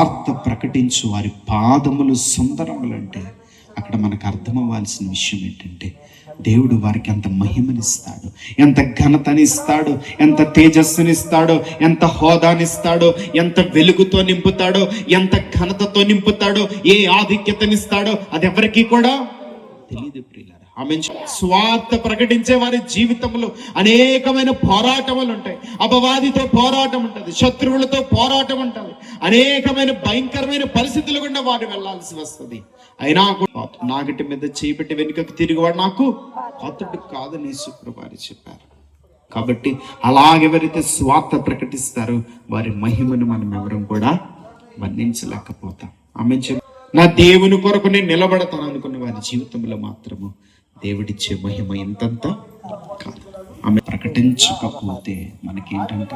స్వార్థ ప్రకటించు వారి పాదములు సుందరములంటే అక్కడ మనకు అర్థం అవ్వాల్సిన విషయం ఏంటంటే, దేవుడు వారికి ఎంత మహిమనిస్తాడు, ఎంత ఘనతనిస్తాడు, ఎంత తేజస్సునిస్తాడో, ఎంత హోదానిస్తాడో, ఎంత వెలుగుతో నింపుతాడో, ఎంత ఘనతతో నింపుతాడో, ఏ ఆధిక్యతనిస్తాడో అది ఎవరికి కూడా తెలియదు ప్రియులారా. ఆమె స్వార్థ ప్రకటించే వారి జీవితంలో అనేకమైన పోరాటములు ఉంటాయి. అపవాదితో పోరాటం ఉంటుంది, శత్రువులతో పోరాటం ఉంటుంది, అనేకమైన భయంకరమైన పరిస్థితులు గుండా వారు వెళ్లాల్సి వస్తుంది. అయినా నాగటి మీద చేపెట్టి వెనుకకు తిరిగివాడు నాకు పాత్రుడు కాదని యేసుప్రభువు చెప్పారు. కాబట్టి అలాగెవరైతే స్వార్థ ప్రకటిస్తారో వారి మహిమను మనం ఎవరం కూడా వర్ణించలేకపోతాం. ఆమె నా దేవుని కొరకు నేను నిలబడతాను అనుకున్న వారి జీవితంలో మాత్రము దేవుడిచ్చే మహిమ ఎంతంత కాదు. ఆమె ప్రకటించకపోతే మనకేంటంటే,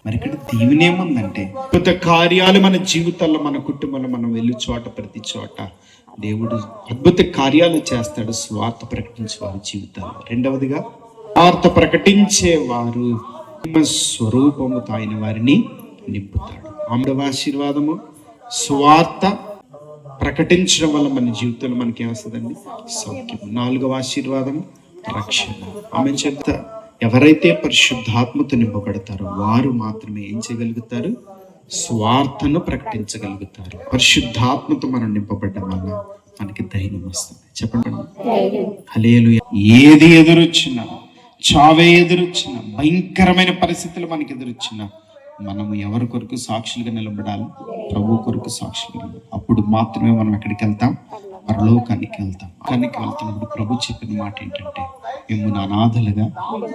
మరి ఇక్కడ దేవుని ఏముందంటే, కొత్త కార్యాలు మన జీవితాల్లో, మన కుటుంబంలో మనం వెళ్ళే చోట, ప్రతి చోట దేవుడు అద్భుత కార్యాలు చేస్తాడు స్వార్థ ప్రకటించే వారి జీవితాల్లో. రెండవదిగా, స్వార్థ ప్రకటించే వారు స్వరూపముతో ఆయన వారిని నింపుతాడు. మూడవ ఆశీర్వాదము, స్వార్థ ప్రకటించడం వల్ల మన జీవితంలో మనకి ఏమొస్తుందండి? సౌఖ్యం. నాలుగవ ఆశీర్వాదం, రక్షణ. ఆమె చెప్త ఎవరైతే పరిశుద్ధాత్మతో నింపబడతారో వారు మాత్రమే ఏం చేయగలుగుతారు? స్వార్థను ప్రకటించగలుగుతారు. పరిశుద్ధాత్మతో మనం నింపబడ్డం వల్ల మనకి ధైర్యం వస్తుంది. చెప్పండి హల్లెలూయా. ఏది ఎదురొచ్చినా, చావే ఎదురొచ్చినా, భయంకరమైన పరిస్థితులు మనకి ఎదురొచ్చినా మనము ఎవరి కొరకు సాక్షులుగా నిలబడాలి? ప్రభు కొరకు సాక్షులుగా నిలబడాలి. అప్పుడు మాత్రమే మనం ఎక్కడికి వెళ్తాం? పరలోకానికి వెళ్తాం. వెళ్తున్నప్పుడు ప్రభు చెప్పిన మాట ఏంటంటే, మిమ్మల్ని అనాథలుగా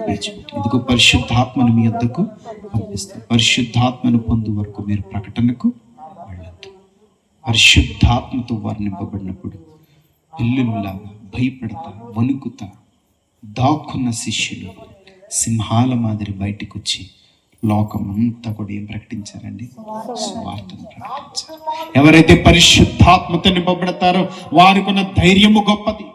విడిచిపెట్టి ఇదిగో పరిశుద్ధాత్మను మీ వద్దకు పంపిస్తాం. పరిశుద్ధాత్మను పొందు వరకు మీరు ప్రకటనకు వెళ్ళొద్దు. పరిశుద్ధాత్మతో వారు నింపబడినప్పుడు పిల్లులాగా భయపడతా, వణుకుతా, దాక్కున్న శిష్యులు సింహాల మాదిరి బయటకు వచ్చి లోకమంతా కూడా ఏం ప్రకటించారండి? స్వార్థను ప్రకటించారు. ఎవరైతే పరిశుద్ధాత్మతో నింపబడతారో వారికి ఉన్న ధైర్యము గొప్పది.